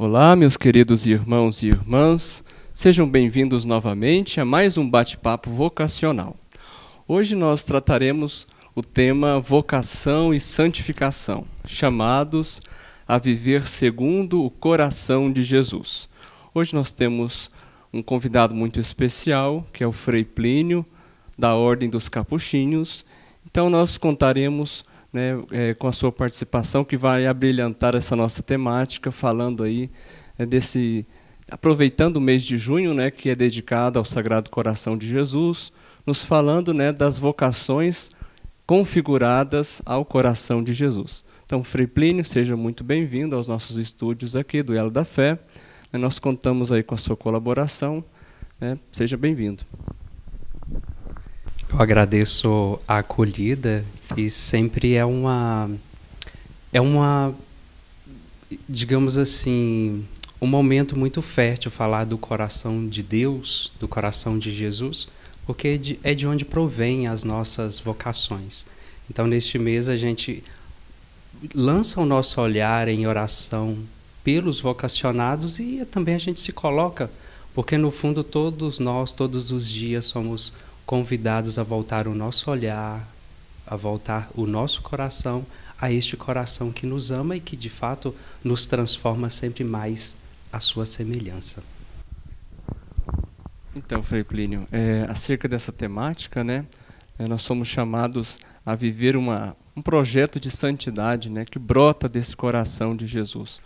Olá, meus queridos irmãos e irmãs, sejam bem-vindos novamente a mais um bate-papo vocacional. Hoje nós trataremos o tema vocação e santificação, chamados a viver segundo o coração de Jesus. Hoje nós temos um convidado muito especial, que é o Frei Plínio, da Ordem dos Capuchinhos. Então nós contaremos com a sua participação, que vai abrilhantar essa nossa temática, falando aí aproveitando o mês de junho, que é dedicado ao Sagrado Coração de Jesus, nos falando das vocações configuradas ao coração de Jesus. Então, Frei Plínio, seja muito bem-vindo aos nossos estúdios aqui do Elo da Fé. Nós contamos aí com a sua colaboração. Seja bem-vindo. Eu agradeço a acolhida e sempre é uma, digamos assim, um momento muito fértil falar do coração de Deus, do coração de Jesus, porque é de onde provém as nossas vocações. Então, neste mês, a gente lança o nosso olhar em oração pelos vocacionados e também a gente se coloca, porque no fundo todos nós, todos os dias, somos convidados a voltar o nosso olhar, a voltar o nosso coração a este coração que nos ama e que de fato nos transforma sempre mais à sua semelhança. Então, Frei Plínio, acerca dessa temática, nós somos chamados a viver um projeto de santidade, que brota desse coração de Jesus.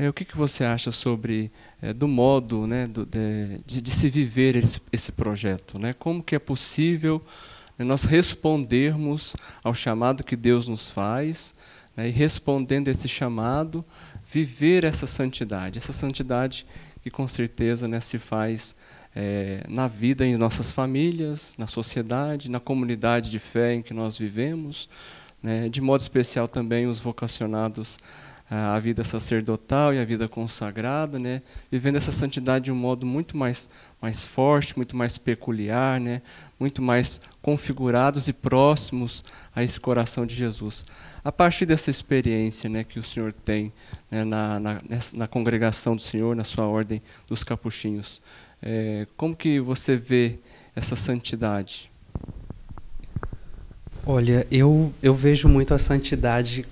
O que você acha sobre do modo de se viver esse projeto? Como que é possível nós respondermos ao chamado que Deus nos faz, e respondendo a esse chamado, viver essa santidade que com certeza se faz na vida, em nossas famílias, na sociedade, na comunidade de fé em que nós vivemos, de modo especial também os vocacionados a vida sacerdotal e a vida consagrada, vivendo essa santidade de um modo muito mais forte, muito mais peculiar, muito mais configurados e próximos a esse coração de Jesus. A partir dessa experiência que o Senhor tem na congregação do Senhor, na sua ordem dos capuchinhos, como que você vê essa santidade? Olha, eu vejo muito a santidade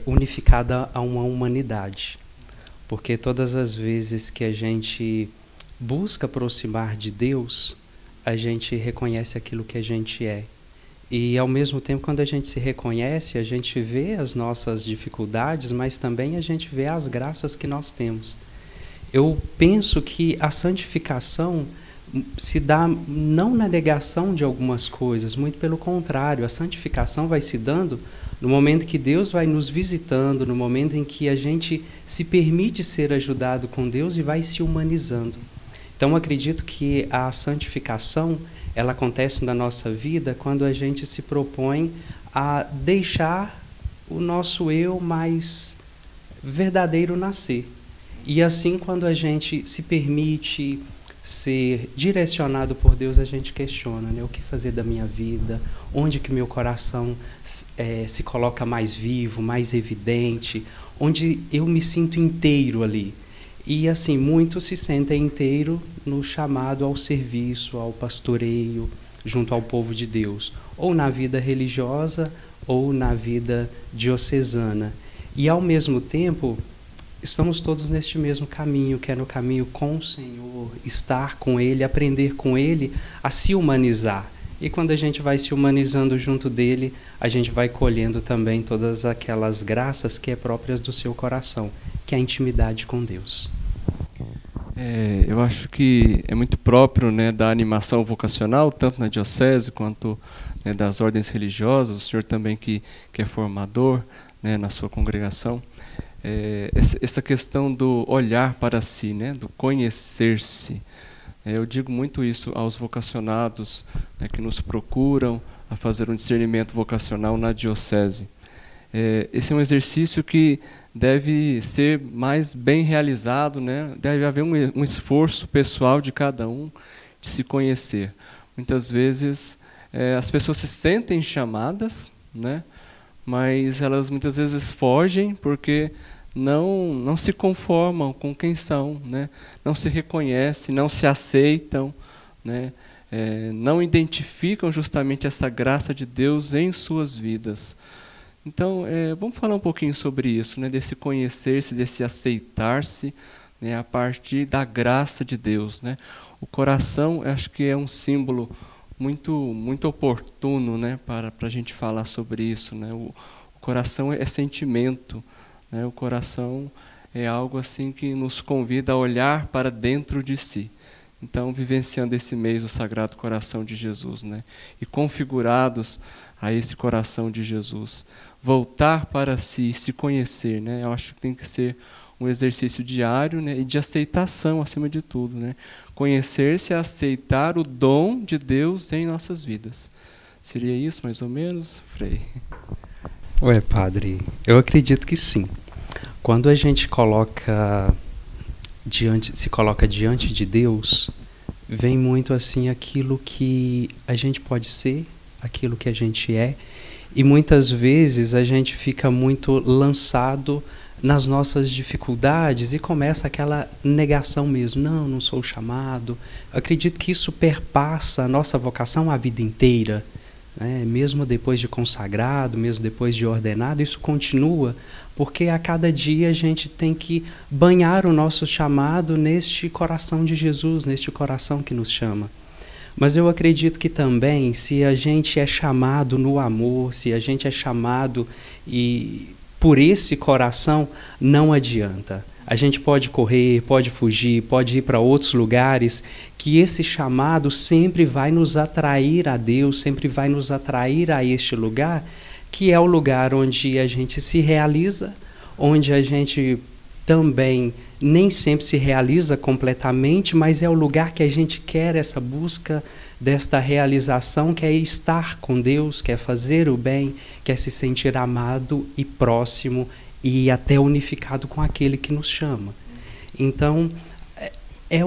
unificada a uma humanidade, porque todas as vezes que a gente busca aproximar de Deus, a gente reconhece aquilo que a gente é. E ao mesmo tempo, quando a gente se reconhece, a gente vê as nossas dificuldades, mas também a gente vê as graças que nós temos. Eu penso que a santificação se dá não na negação de algumas coisas, muito pelo contrário, a santificação vai se dando no momento que Deus vai nos visitando, no momento em que a gente se permite ser ajudado com Deus e vai se humanizando. Então, acredito que a santificação, ela acontece na nossa vida quando a gente se propõe a deixar o nosso eu mais verdadeiro nascer. E assim, quando a gente se permite ser direcionado por Deus, a gente questiona, o que fazer da minha vida, onde que meu coração se coloca mais vivo, mais evidente, onde eu me sinto inteiro ali. E assim, muitos se sentem inteiro no chamado ao serviço, ao pastoreio, junto ao povo de Deus, ou na vida religiosa, ou na vida diocesana. E ao mesmo tempo, estamos todos neste mesmo caminho, que é no caminho com o Senhor, estar com Ele, aprender com Ele a se humanizar. E quando a gente vai se humanizando junto dele, a gente vai colhendo também todas aquelas graças que é próprias do seu coração, que é a intimidade com Deus. Eu acho que é muito próprio da animação vocacional, tanto na diocese quanto das ordens religiosas, o senhor também que é formador na sua congregação. Essa questão do olhar para si, do conhecer-se. Eu digo muito isso aos vocacionados que nos procuram a fazer um discernimento vocacional na diocese. Esse é um exercício que deve ser mais bem realizado, deve haver um esforço pessoal de cada um de se conhecer. Muitas vezes as pessoas se sentem chamadas, mas elas muitas vezes fogem porque não se conformam com quem são, né? Não se reconhecem, não se aceitam, né? Não identificam justamente essa graça de Deus em suas vidas. Então, vamos falar um pouquinho sobre isso, né? Desse conhecer-se, desse aceitar-se, né? A partir da graça de Deus, né? O coração, acho que é um símbolo muito oportuno, né? Para a gente falar sobre isso, né? O coração é sentimento, né? O coração é algo assim que nos convida a olhar para dentro de si. Então, vivenciando esse mês do Sagrado Coração de Jesus, né? E configurados a esse coração de Jesus, voltar para si, se conhecer, né? Eu acho que tem que ser um exercício diário, né? E de aceitação, acima de tudo, né? Conhecer-se é aceitar o dom de Deus em nossas vidas. Seria isso, mais ou menos, Frei? Ué, padre, eu acredito que sim. Quando a gente se coloca diante de Deus, vem muito assim aquilo que a gente pode ser, aquilo que a gente é, e muitas vezes a gente fica muito lançado nas nossas dificuldades e começa aquela negação mesmo. Não sou chamado. Eu acredito que isso perpassa a nossa vocação a vida inteira, né? Mesmo depois de consagrado, mesmo depois de ordenado, isso continua, porque a cada dia a gente tem que banhar o nosso chamado neste coração de Jesus, neste coração que nos chama. Mas eu acredito que também, se a gente é chamado no amor, se a gente é chamado por esse coração, não adianta. A gente pode correr, pode fugir, pode ir para outros lugares, que esse chamado sempre vai nos atrair a Deus, sempre vai nos atrair a este lugar, que é o lugar onde a gente se realiza, onde a gente também nem sempre se realiza completamente, mas é o lugar que a gente quer essa busca desta realização, que é estar com Deus, quer fazer o bem, quer se sentir amado e próximo e até unificado com aquele que nos chama. Então, é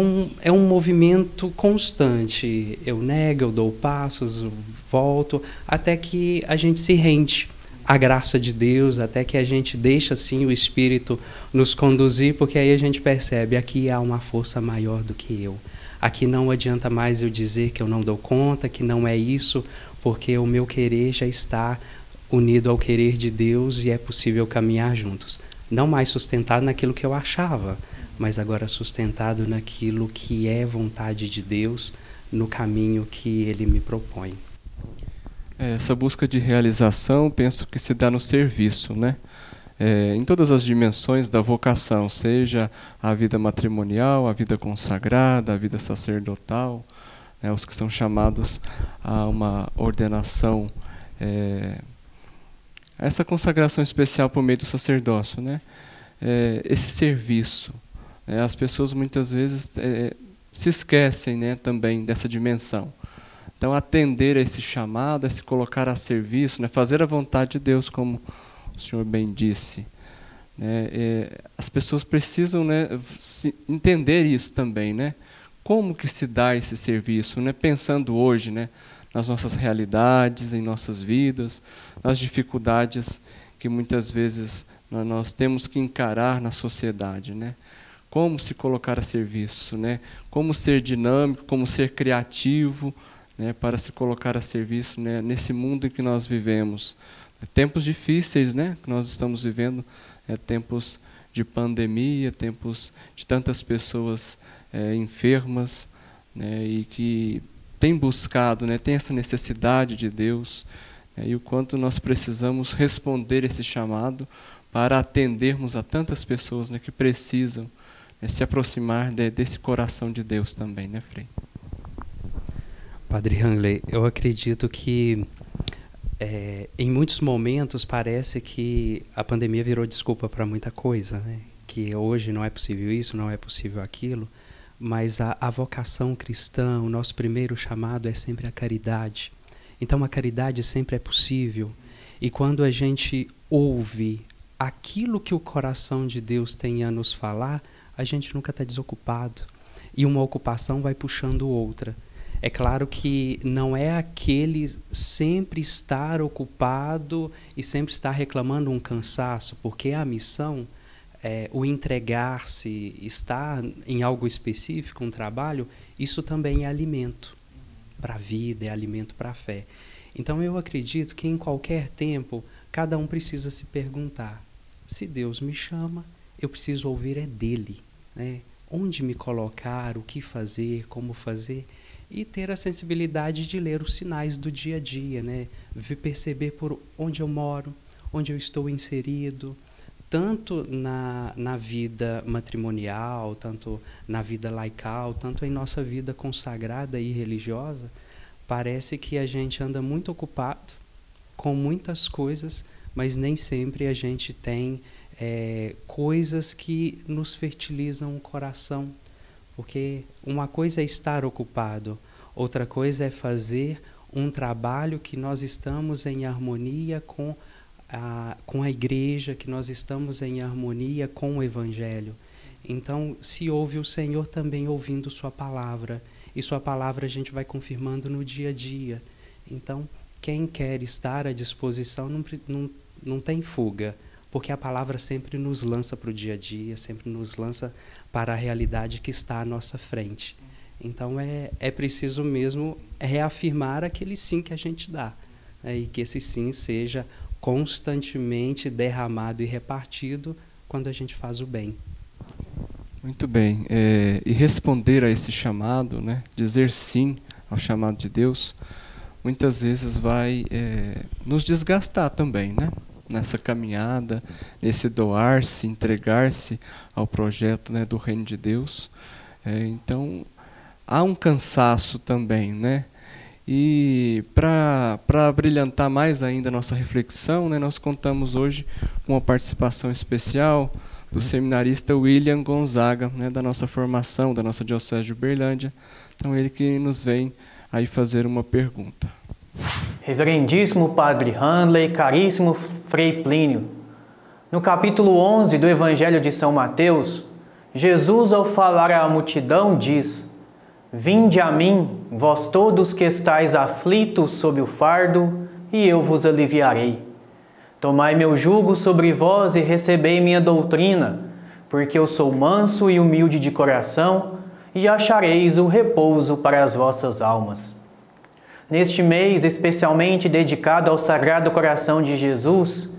um movimento constante. Eu nego, eu dou passos, eu volto, até que a gente se rende à graça de Deus, até que a gente deixa assim o Espírito nos conduzir, porque aí a gente percebe, aqui há uma força maior do que eu. Aqui não adianta mais eu dizer que eu não dou conta, que não é isso, porque o meu querer já está unido ao querer de Deus e é possível caminhar juntos. Não mais sustentado naquilo que eu achava, mas agora sustentado naquilo que é vontade de Deus, no caminho que Ele me propõe. Essa busca de realização, penso que se dá no serviço, né? Em todas as dimensões da vocação, seja a vida matrimonial, a vida consagrada, a vida sacerdotal, né? Os que são chamados a uma ordenação, essa consagração especial por meio do sacerdócio, né? Esse serviço. As pessoas muitas vezes se esquecem, né, também dessa dimensão. Então, atender a esse chamado, a se colocar a serviço, né, fazer a vontade de Deus, como o senhor bem disse. As pessoas precisam, né, entender isso também, né? Como que se dá esse serviço, né? Pensando hoje, né, nas nossas realidades, em nossas vidas, nas dificuldades que muitas vezes nós temos que encarar na sociedade, né? Como se colocar a serviço, né? Como ser dinâmico, como ser criativo, né, para se colocar a serviço, né, nesse mundo em que nós vivemos. Tempos difíceis, né, que nós estamos vivendo, tempos de pandemia, tempos de tantas pessoas enfermas, né, e que têm buscado, né, têm essa necessidade de Deus, e o quanto nós precisamos responder esse chamado para atendermos a tantas pessoas, né, que precisam, né, se aproximar desse coração de Deus também, né, Frei? Padre Hangley, eu acredito que em muitos momentos parece que a pandemia virou desculpa para muita coisa, né? Que hoje não é possível isso, não é possível aquilo, mas a vocação cristã, o nosso primeiro chamado é sempre a caridade. Então a caridade sempre é possível, e quando a gente ouve aquilo que o coração de Deus tem a nos falar, a gente nunca está desocupado, e uma ocupação vai puxando outra. É claro que não é aquele sempre estar ocupado e sempre estar reclamando um cansaço, porque a missão, o entregar-se, estar em algo específico, um trabalho, isso também é alimento para a vida, é alimento para a fé. Então eu acredito que em qualquer tempo, cada um precisa se perguntar, se Deus me chama, eu preciso ouvir é dele, né? Onde me colocar, o que fazer, como fazer, e ter a sensibilidade de ler os sinais do dia a dia, né? Perceber por onde eu moro, onde eu estou inserido, tanto na vida matrimonial, tanto na vida laical, tanto em nossa vida consagrada e religiosa. Parece que a gente anda muito ocupado com muitas coisas, mas nem sempre a gente tem coisas que nos fertilizam o coração. Porque uma coisa é estar ocupado, outra coisa é fazer um trabalho que nós estamos em harmonia com a igreja, que nós estamos em harmonia com o Evangelho. Então, se ouve o Senhor também ouvindo sua palavra, e sua palavra a gente vai confirmando no dia a dia. Então, quem quer estar à disposição não tem fuga, porque a palavra sempre nos lança para o dia a dia, sempre nos lança para a realidade que está à nossa frente. Então, é preciso mesmo reafirmar aquele sim que a gente dá, e que esse sim seja constantemente derramado e repartido quando a gente faz o bem. Muito bem. E responder a esse chamado, né, dizer sim ao chamado de Deus, muitas vezes vai nos desgastar também, né? Nessa caminhada, nesse doar-se, entregar-se ao projeto, né, do Reino de Deus. Então, há um cansaço também, né? E para brilhantar mais ainda a nossa reflexão, né, nós contamos hoje com uma participação especial do seminarista William Gonzaga, né, da nossa formação, da nossa Diocese de Uberlândia. Então, ele que nos vem aí fazer uma pergunta. Reverendíssimo Padre Handley, caríssimo Frei Plínio, no capítulo 11 do Evangelho de São Mateus, Jesus, ao falar à multidão, diz: Vinde a mim, vós todos que estáis aflitos sob o fardo, e eu vos aliviarei. Tomai meu jugo sobre vós e recebei minha doutrina, porque eu sou manso e humilde de coração, e achareis o repouso para as vossas almas. Neste mês especialmente dedicado ao Sagrado Coração de Jesus,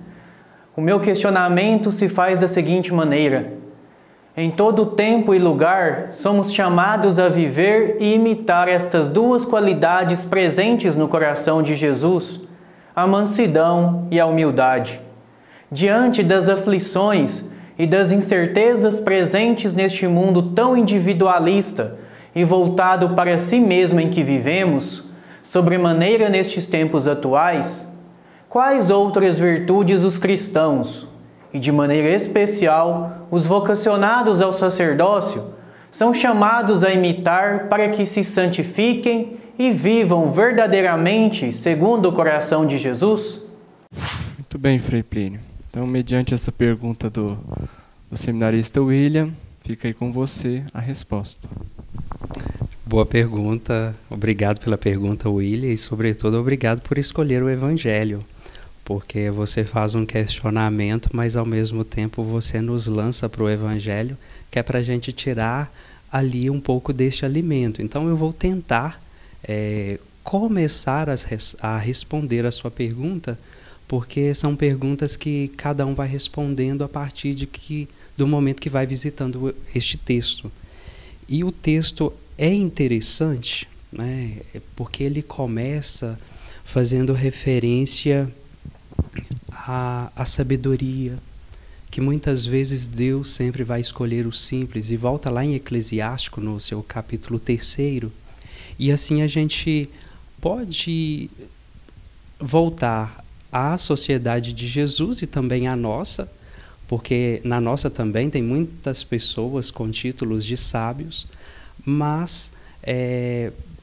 o meu questionamento se faz da seguinte maneira: em todo tempo e lugar, somos chamados a viver e imitar estas duas qualidades presentes no coração de Jesus, a mansidão e a humildade. Diante das aflições e das incertezas presentes neste mundo tão individualista e voltado para si mesmo em que vivemos, sobremaneira nestes tempos atuais, quais outras virtudes os cristãos, e de maneira especial os vocacionados ao sacerdócio, são chamados a imitar para que se santifiquem e vivam verdadeiramente segundo o coração de Jesus? Muito bem, Frei Plínio. Então, mediante essa pergunta do seminarista William, fica aí com você a resposta. Boa pergunta. Obrigado pela pergunta, William, e sobretudo obrigado por escolher o Evangelho, porque você faz um questionamento, mas ao mesmo tempo você nos lança para o Evangelho, que é para a gente tirar ali um pouco deste alimento. Então eu vou tentar começar a responder a sua pergunta, porque são perguntas que cada um vai respondendo a partir do momento que vai visitando este texto. E o texto é interessante, né, porque ele começa fazendo referência à sabedoria, que muitas vezes Deus sempre vai escolher o simples, e volta lá em Eclesiástico, no seu capítulo 3º, e assim a gente pode voltar à sociedade de Jesus e também à nossa, porque na nossa também tem muitas pessoas com títulos de sábios, mas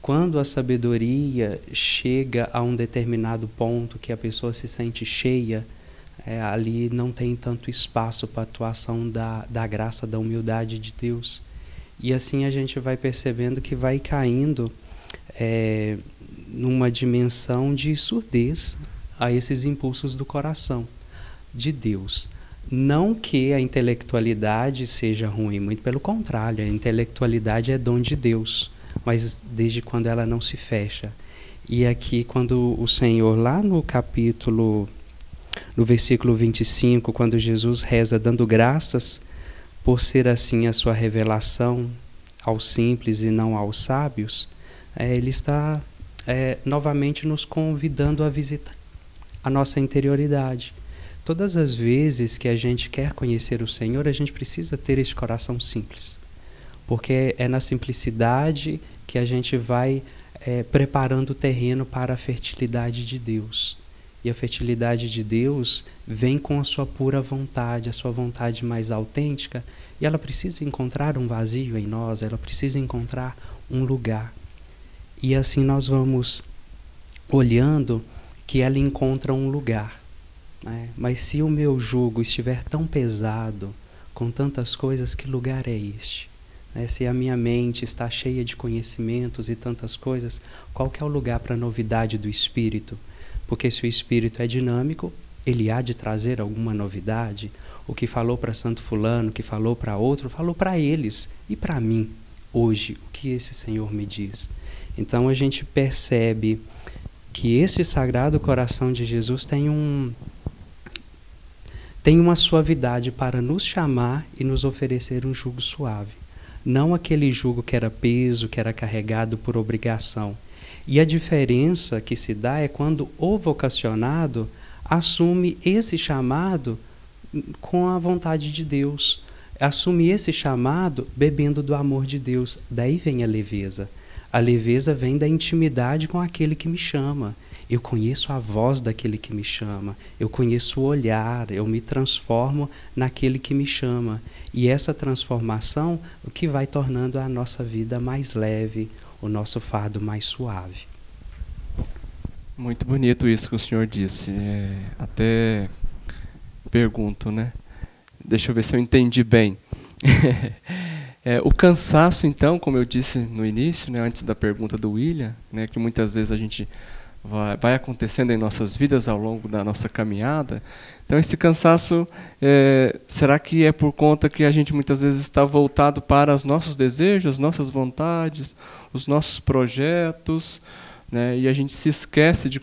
quando a sabedoria chega a um determinado ponto que a pessoa se sente cheia, ali não tem tanto espaço para a atuação da graça, da humildade de Deus. E assim a gente vai percebendo que vai caindo numa dimensão de surdez a esses impulsos do coração de Deus. Não que a intelectualidade seja ruim, muito pelo contrário, a intelectualidade é dom de Deus, mas desde quando ela não se fecha. E aqui, quando o Senhor, lá no versículo 25, quando Jesus reza dando graças por ser assim a sua revelação aos simples e não aos sábios, ele está novamente nos convidando a visitar a nossa interioridade. Todas as vezes que a gente quer conhecer o Senhor, a gente precisa ter esse coração simples, porque é na simplicidade que a gente vai preparando o terreno para a fertilidade de Deus. E a fertilidade de Deus vem com a sua pura vontade, a sua vontade mais autêntica, e ela precisa encontrar um vazio em nós, ela precisa encontrar um lugar. E assim nós vamos olhando que ela encontra um lugar. Mas se o meu jugo estiver tão pesado, com tantas coisas, que lugar é este? Se a minha mente está cheia de conhecimentos e tantas coisas, qual que é o lugar para a novidade do Espírito? Porque se o Espírito é dinâmico, ele há de trazer alguma novidade. O que falou para Santo Fulano, o que falou para outro, falou para eles e para mim, hoje, o que esse Senhor me diz. Então a gente percebe que esse Sagrado Coração de Jesus tem uma suavidade para nos chamar e nos oferecer um jugo suave. Não aquele jugo que era peso, que era carregado por obrigação. E a diferença que se dá é quando o vocacionado assume esse chamado com a vontade de Deus. Assume esse chamado bebendo do amor de Deus. Daí vem a leveza. A leveza vem da intimidade com aquele que me chama. Eu conheço a voz daquele que me chama. Eu conheço o olhar. Eu me transformo naquele que me chama. E essa transformação, o que vai tornando a nossa vida mais leve, o nosso fardo mais suave. Muito bonito isso que o senhor disse. Até pergunto, né? Deixa eu ver se eu entendi bem. O cansaço, então, como eu disse no início, né, antes da pergunta do William, né, que muitas vezes a gente vai acontecendo em nossas vidas ao longo da nossa caminhada. Então, esse cansaço, será que é por conta que a gente muitas vezes está voltado para os nossos desejos, as nossas vontades, os nossos projetos, né, e a gente se esquece de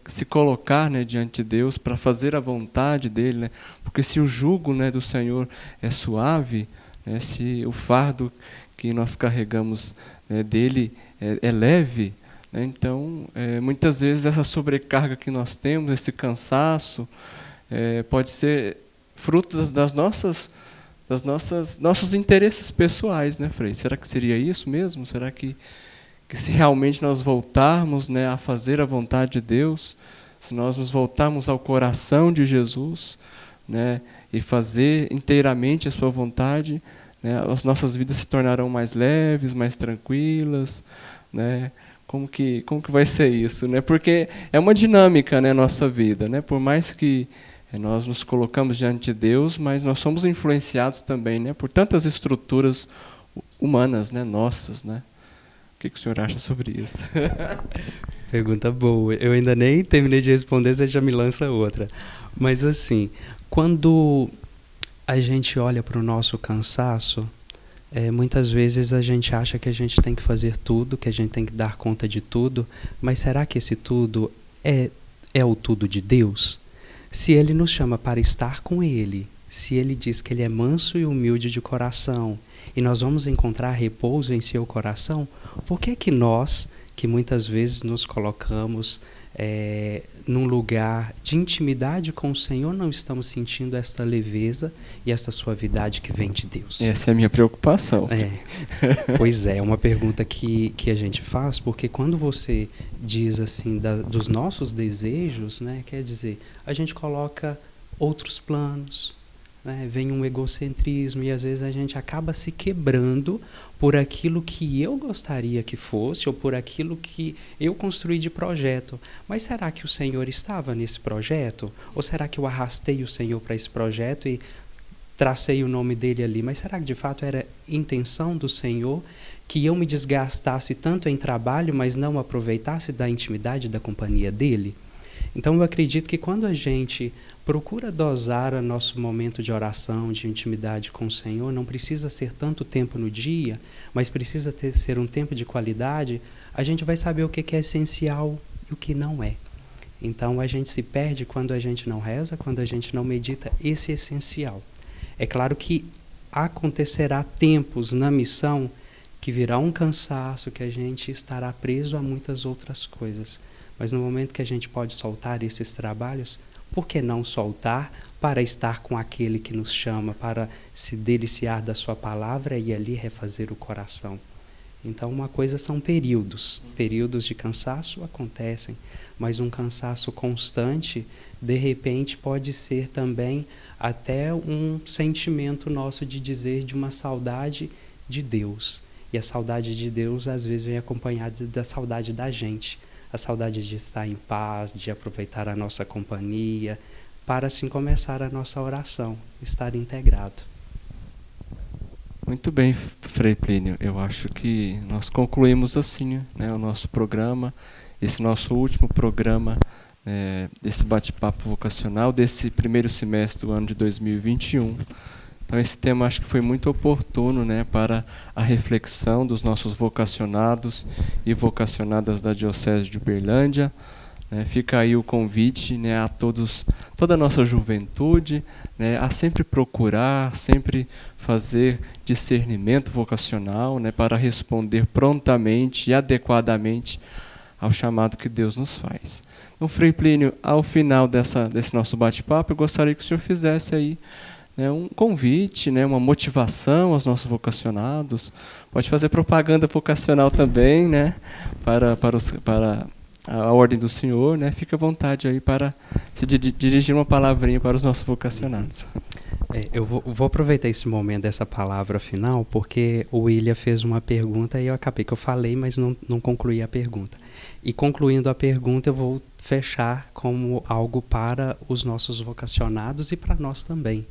se colocar, né, diante de Deus para fazer a vontade dele, né, porque se o jugo, né, do Senhor é suave, né, se o fardo que nós carregamos, né, dele é leve, né, então muitas vezes essa sobrecarga que nós temos, esse cansaço, pode ser fruto dos nossos interesses pessoais, né, Frei? Será que seria isso mesmo? Será que se realmente nós voltarmos, né, a fazer a vontade de Deus, se nós nos voltarmos ao coração de Jesus, né, e fazer inteiramente a sua vontade, né, as nossas vidas se tornarão mais leves, mais tranquilas, né? Como que vai ser isso, né? Porque é uma dinâmica, né, nossa vida, né? Por mais que nós nos colocamos diante de Deus, mas nós somos influenciados também, né, por tantas estruturas humanas, né, nossas, né? O que o senhor acha sobre isso? Pergunta boa. Eu ainda nem terminei de responder, você já me lança outra. Mas assim, quando a gente olha para o nosso cansaço, muitas vezes a gente acha que a gente tem que fazer tudo, que a gente tem que dar conta de tudo, mas será que esse tudo é o tudo de Deus? Se Ele nos chama para estar com Ele, se Ele diz que Ele é manso e humilde de coração, e nós vamos encontrar repouso em seu coração, por que que nós, que muitas vezes nos colocamos num lugar de intimidade com o Senhor, não estamos sentindo esta leveza e esta suavidade que vem de Deus? Essa é a minha preocupação. Pois é uma pergunta que a gente faz, porque quando você diz assim dos nossos desejos, né, quer dizer, a gente coloca outros planos, né, vem um egocentrismo e às vezes a gente acaba se quebrando por aquilo que eu gostaria que fosse ou por aquilo que eu construí de projeto. Mas será que o Senhor estava nesse projeto? Ou será que eu arrastei o Senhor para esse projeto e tracei o nome dele ali? Mas será que de fato era intenção do Senhor que eu me desgastasse tanto em trabalho, mas não aproveitasse da intimidade da companhia dele? Então, eu acredito que quando a gente procura dosar o nosso momento de oração, de intimidade com o Senhor, não precisa ser tanto tempo no dia, mas precisa ser um tempo de qualidade, a gente vai saber o que é essencial e o que não é. Então, a gente se perde quando a gente não reza, quando a gente não medita esse essencial. É claro que acontecerá tempos na missão que virá um cansaço, que a gente estará preso a muitas outras coisas. Mas no momento que a gente pode soltar esses trabalhos, por que não soltar para estar com aquele que nos chama, para se deliciar da sua palavra e ali refazer o coração? Então, uma coisa são períodos. Períodos de cansaço acontecem, mas um cansaço constante, de repente, pode ser também até um sentimento nosso de dizer de uma saudade de Deus. E a saudade de Deus, às vezes, vem acompanhada da saudade da gente. A saudade de estar em paz, de aproveitar a nossa companhia, para assim começar a nossa oração, estar integrado. Muito bem, Frei Plínio. Eu acho que nós concluímos assim, né, o nosso programa, esse nosso último programa desse bate-papo vocacional, desse primeiro semestre do ano de 2021. Então esse tema acho que foi muito oportuno, né, para a reflexão dos nossos vocacionados e vocacionadas da Diocese de Uberlândia. Fica aí o convite, né, a todos, toda a nossa juventude, né, a sempre procurar, sempre fazer discernimento vocacional, né, para responder prontamente e adequadamente ao chamado que Deus nos faz. Então, Frei Plínio, ao final desse nosso bate-papo, eu gostaria que o senhor fizesse aí, né, um convite, né, uma motivação aos nossos vocacionados. Pode fazer propaganda vocacional também, né, para a ordem do Senhor, né? Fica à vontade aí para se dirigir uma palavrinha para os nossos vocacionados. Eu vou aproveitar esse momento dessa palavra final, porque o William fez uma pergunta e eu acabei que eu falei, mas não concluí a pergunta. E concluindo a pergunta, eu vou fechar como algo para os nossos vocacionados e para nós também.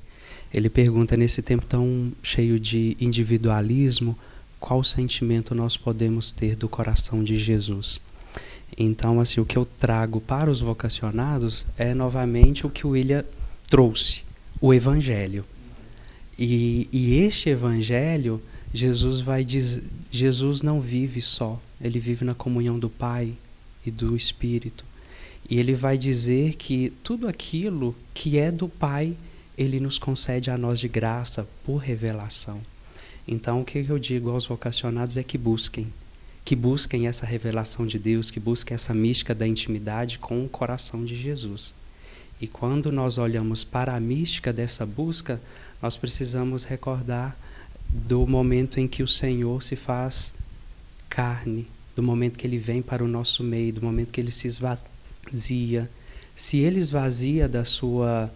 Ele pergunta, nesse tempo tão cheio de individualismo, qual sentimento nós podemos ter do coração de Jesus? Então, assim, o que eu trago para os vocacionados é novamente o que o William trouxe, o Evangelho. E este Evangelho, Jesus não vive só, ele vive na comunhão do Pai e do Espírito. E ele vai dizer que tudo aquilo que é do Pai, ele nos concede a nós de graça, por revelação. Então, o que eu digo aos vocacionados é que busquem essa revelação de Deus, que busquem essa mística da intimidade com o coração de Jesus. E quando nós olhamos para a mística dessa busca, nós precisamos recordar do momento em que o Senhor se faz carne, do momento que Ele vem para o nosso meio, do momento que Ele se esvazia. Se Ele esvazia da sua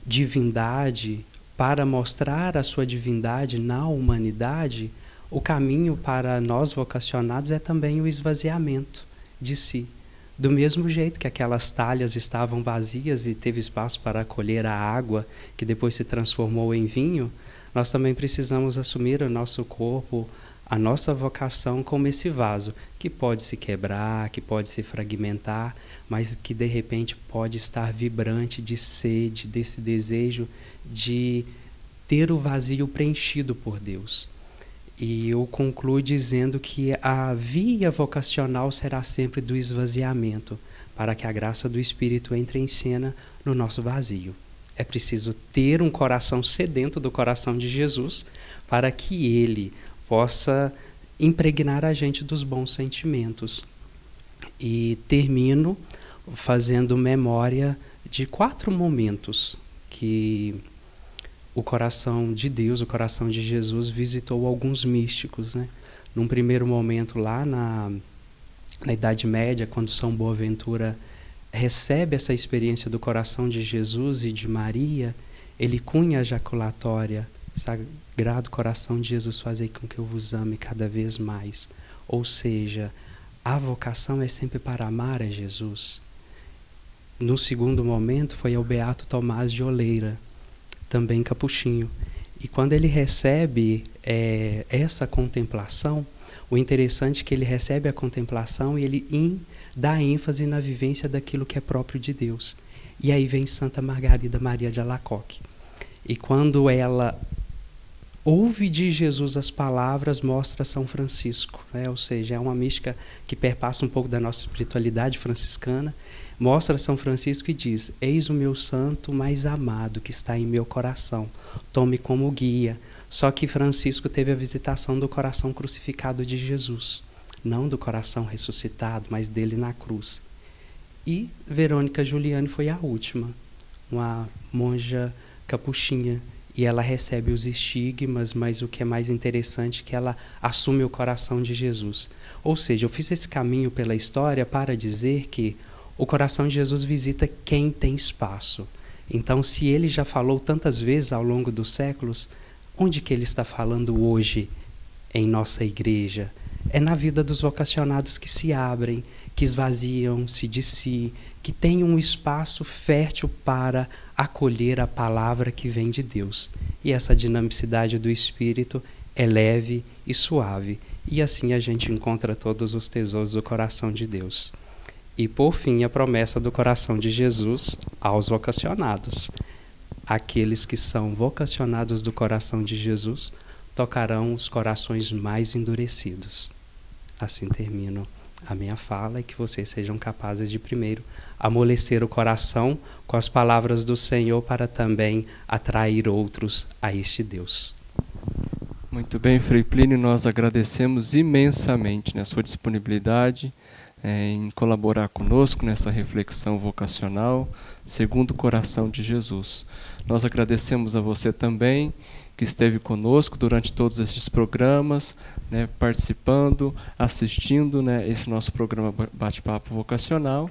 divindade para mostrar a sua divindade na humanidade, o caminho para nós vocacionados é também o esvaziamento de si. Do mesmo jeito que aquelas talhas estavam vazias e teve espaço para acolher a água, que depois se transformou em vinho, nós também precisamos assumir o nosso corpo, a nossa vocação como esse vaso, que pode se quebrar, que pode se fragmentar, mas que de repente pode estar vibrante de sede, desse desejo de ter o vazio preenchido por Deus. E eu concluo dizendo que a via vocacional será sempre do esvaziamento, para que a graça do Espírito entre em cena no nosso vazio. É preciso ter um coração sedento do coração de Jesus, para que Ele possa impregnar a gente dos bons sentimentos. E termino fazendo memória de 4 momentos que o coração de Deus, o coração de Jesus visitou alguns místicos, né? Num primeiro momento lá na Idade Média, quando São Boaventura recebe essa experiência do coração de Jesus e de Maria, ele cunha a jaculatória: Sagrado coração de Jesus, fazei com que eu vos ame cada vez mais. Ou seja, a vocação é sempre para amar a Jesus. No segundo momento foi ao Beato Tomás de Oleira, também capuchinho. E quando ele recebe essa contemplação, o interessante é que ele recebe a contemplação e ele dá ênfase na vivência daquilo que é próprio de Deus. E aí vem Santa Margarida Maria de Alacoque. E quando ela ouve de Jesus as palavras, mostra São Francisco, né? Ou seja, é uma mística que perpassa um pouco da nossa espiritualidade franciscana. Mostra São Francisco e diz: eis o meu santo mais amado que está em meu coração, tome como guia. Só que Francisco teve a visitação do coração crucificado de Jesus, não do coração ressuscitado, mas dele na cruz. E Verônica Giuliani foi a última, uma monja capuchinha, e ela recebe os estigmas, mas o que é mais interessante é que ela assume o coração de Jesus. Ou seja, eu fiz esse caminho pela história para dizer que o coração de Jesus visita quem tem espaço. Então, se ele já falou tantas vezes ao longo dos séculos, onde que ele está falando hoje em nossa igreja? É na vida dos vocacionados que se abrem, que esvaziam-se de si, que têm um espaço fértil para acolher a palavra que vem de Deus. E essa dinamicidade do Espírito é leve e suave. E assim a gente encontra todos os tesouros do coração de Deus. E por fim, a promessa do coração de Jesus aos vocacionados. Aqueles que são vocacionados do coração de Jesus tocarão os corações mais endurecidos. Assim termino a minha fala, e que vocês sejam capazes de primeiro amolecer o coração com as palavras do Senhor para também atrair outros a este Deus. Muito bem, Frei Plínio, nós agradecemos imensamente a sua disponibilidade em colaborar conosco nessa reflexão vocacional segundo o coração de Jesus. Nós agradecemos a você também, que esteve conosco durante todos esses programas, né, participando, assistindo, né, esse nosso programa Bate-Papo Vocacional,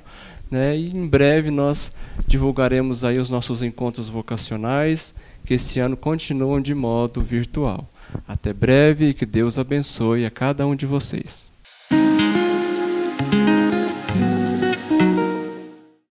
né, e em breve nós divulgaremos aí os nossos encontros vocacionais, que esse ano continuam de modo virtual. Até breve e que Deus abençoe a cada um de vocês.